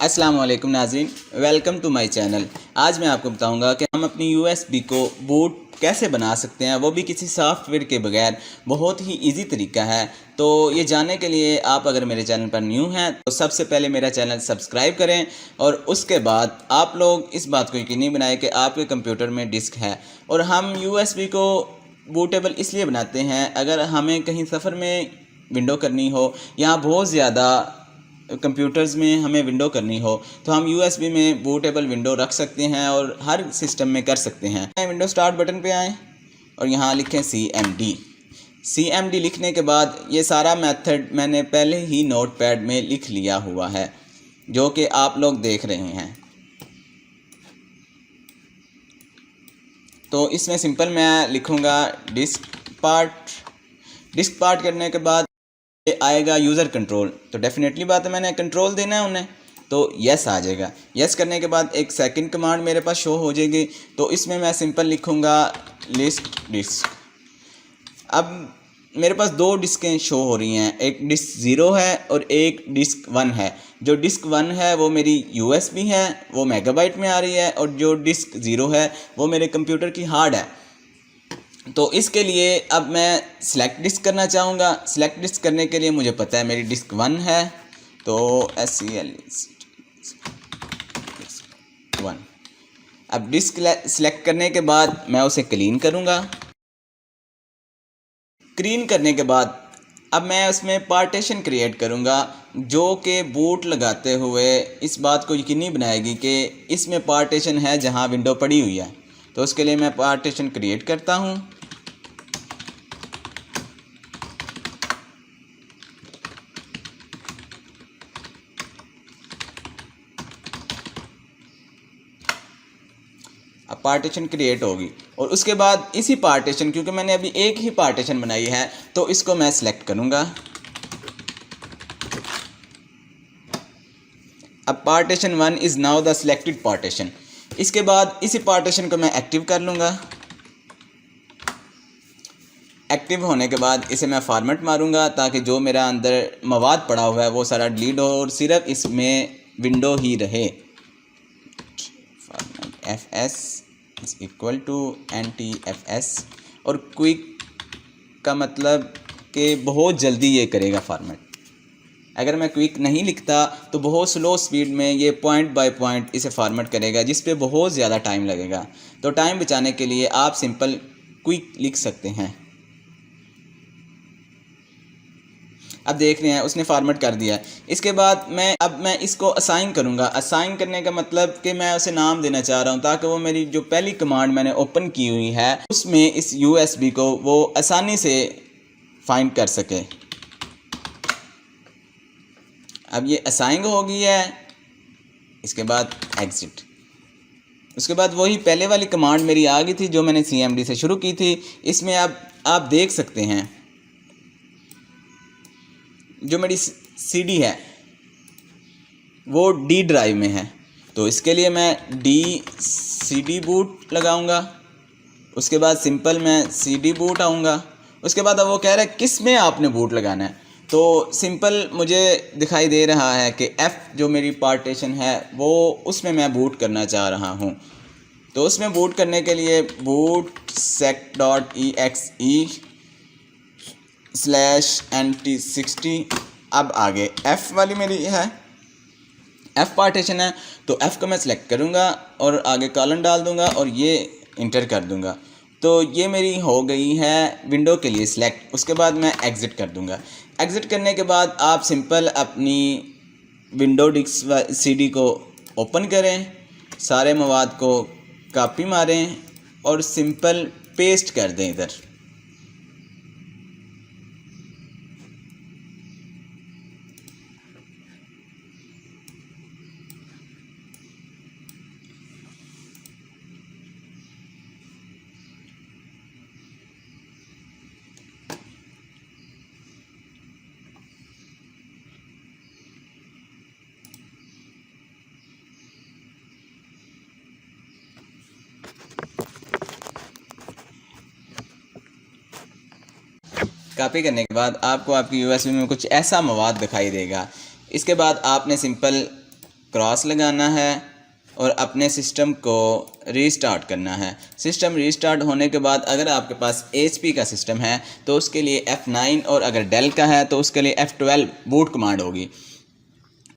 अस्सलाम वालेकुम नाज़रीन, वेलकम टू माय चैनल। आज मैं आपको बताऊंगा कि हम अपनी यूएसबी को बूट कैसे बना सकते हैं, वो भी किसी सॉफ्टवेयर के बगैर। बहुत ही इजी तरीका है। तो ये जानने के लिए आप अगर मेरे चैनल पर न्यू हैं तो सबसे पहले मेरा चैनल सब्सक्राइब करें और उसके बाद आप लोग इस बात को यकीनी बनाएं कि आपके कंप्यूटर में डिस्क है। और हम यूएसबी को बूटेबल इसलिए बनाते हैं, अगर हमें कहीं सफ़र में विंडो करनी हो या बहुत ज़्यादा कंप्यूटर्स में हमें विंडो करनी हो तो हम यूएसबी में बूटेबल विंडो रख सकते हैं और हर सिस्टम में कर सकते हैं। विंडो स्टार्ट बटन पे आएँ और यहाँ लिखें CMD लिखने के बाद ये सारा मेथड मैंने पहले ही नोटपैड में लिख लिया हुआ है, जो कि आप लोग देख रहे हैं। तो इसमें सिंपल मैं लिखूँगा डिस्क पार्ट करने के बाद आएगा यूज़र कंट्रोल। तो डेफिनेटली बात है, मैंने कंट्रोल देना है उन्हें, तो यस आ जाएगा। यस करने के बाद एक सेकंड कमांड मेरे पास शो हो जाएगी। तो इसमें मैं सिंपल लिखूँगा लिस्ट डिस्क। अब मेरे पास दो डिस्कें शो हो रही हैं, एक डिस्क 0 है और एक डिस्क 1 है। जो डिस्क 1 है वो मेरी यूएसबी है, वो मेगाबाइट में आ रही है, और जो डिस्क 0 है वो मेरे कंप्यूटर की हार्ड है। तो इसके लिए अब मैं सिलेक्ट डिस्क करना चाहूँगा। सिलेक्ट डिस्क करने के लिए मुझे पता है मेरी डिस्क 1 है, तो SCL1। अब डिस्क सिलेक्ट करने के बाद मैं उसे क्लीन करूँगा। क्लीन करने के बाद अब मैं उसमें पार्टीशन क्रिएट करूँगा, जो कि बूट लगाते हुए इस बात को यकीनी बनाएगी कि इसमें पार्टीशन है जहाँ विंडो पड़ी हुई है। तो उसके लिए मैं पार्टीशन क्रिएट करता हूँ। अब पार्टीशन क्रिएट होगी और उसके बाद इसी पार्टीशन, क्योंकि मैंने अभी एक ही पार्टीशन बनाई है, तो इसको मैं सिलेक्ट करूँगा। अब partition 1 is now the selected partition. इसके बाद इसी पार्टीशन को मैं एक्टिव कर लूँगा। एक्टिव होने के बाद इसे मैं फॉर्मेट मारूँगा ताकि जो मेरा अंदर मवाद पड़ा हुआ है वो सारा डिलीट हो और सिर्फ इसमें विंडो ही रहे। FS is equal to NTFS, और क्विक का मतलब कि बहुत जल्दी ये करेगा फॉर्मेट। अगर मैं क्विक नहीं लिखता तो बहुत स्लो स्पीड में ये पॉइंट बाय पॉइंट इसे फॉर्मेट करेगा, जिस पे बहुत ज़्यादा टाइम लगेगा। तो टाइम बचाने के लिए आप सिंपल क्विक लिख सकते हैं। अब देख रहे हैं उसने फॉर्मेट कर दिया है। इसके बाद मैं इसको असाइन करूंगा। असाइन करने का मतलब कि मैं उसे नाम देना चाह रहा हूं, ताकि वो मेरी जो पहली कमांड मैंने ओपन की हुई है उसमें इस यूएसबी को वो आसानी से फाइंड कर सके। अब ये असाइन हो गई है। इसके बाद एग्जिट। उसके बाद वही पहले वाली कमांड मेरी आ गई थी जो मैंने CMD से शुरू की थी। इसमें अब आप देख सकते हैं जो मेरी CD है वो D ड्राइव में है। तो इसके लिए मैं CD बूट लगाऊंगा। उसके बाद सिंपल मैं CD बूट आऊँगा। उसके बाद अब वो कह रहा है किस में आपने बूट लगाना है। तो सिंपल मुझे दिखाई दे रहा है कि F जो मेरी पार्टीशन है वो उसमें मैं बूट करना चाह रहा हूँ। तो उसमें बूट करने के लिए bootSec.exe/NT60। अब आगे F वाली मेरी है, F पार्टीशन है, तो F को मैं सिलेक्ट करूँगा और आगे कॉलन डाल दूँगा और ये इंटर कर दूँगा। तो ये मेरी हो गई है विंडो के लिए सिलेक्ट। उसके बाद मैं एग्ज़िट कर दूँगा। एग्ज़िट करने के बाद आप सिंपल अपनी विंडो डिस्क CD को ओपन करें, सारे मवाद को कॉपी मारें और सिंपल पेस्ट कर दें इधर। कॉपी करने के बाद आपको आपकी यूएसबी में कुछ ऐसा मवाद दिखाई देगा। इसके बाद आपने सिंपल क्रॉस लगाना है और अपने सिस्टम को रीस्टार्ट करना है। सिस्टम रीस्टार्ट होने के बाद अगर आपके पास HP का सिस्टम है तो उसके लिए F9 और अगर डेल का है तो उसके लिए F12 बूट कमांड होगी।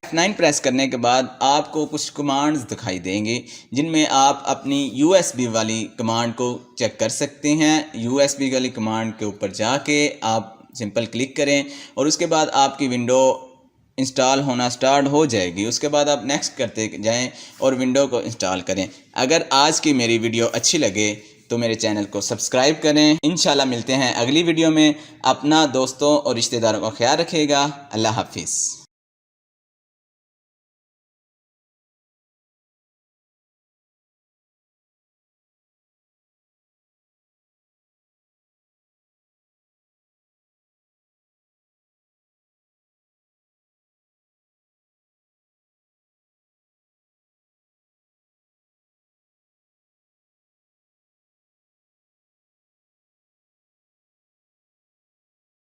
F9 प्रेस करने के बाद आपको कुछ कमांड्स दिखाई देंगी जिनमें आप अपनी USB वाली कमांड को चेक कर सकते हैं। USB वाली कमांड के ऊपर जाके आप सिंपल क्लिक करें और उसके बाद आपकी विंडो इंस्टॉल होना स्टार्ट हो जाएगी। उसके बाद आप नेक्स्ट करते जाएं और विंडो को इंस्टॉल करें। अगर आज की मेरी वीडियो अच्छी लगे तो मेरे चैनल को सब्सक्राइब करें। इंशाल्लाह मिलते हैं अगली वीडियो में। अपना, दोस्तों और रिश्तेदारों का ख्याल रखिएगा। अल्लाह हाफिज़।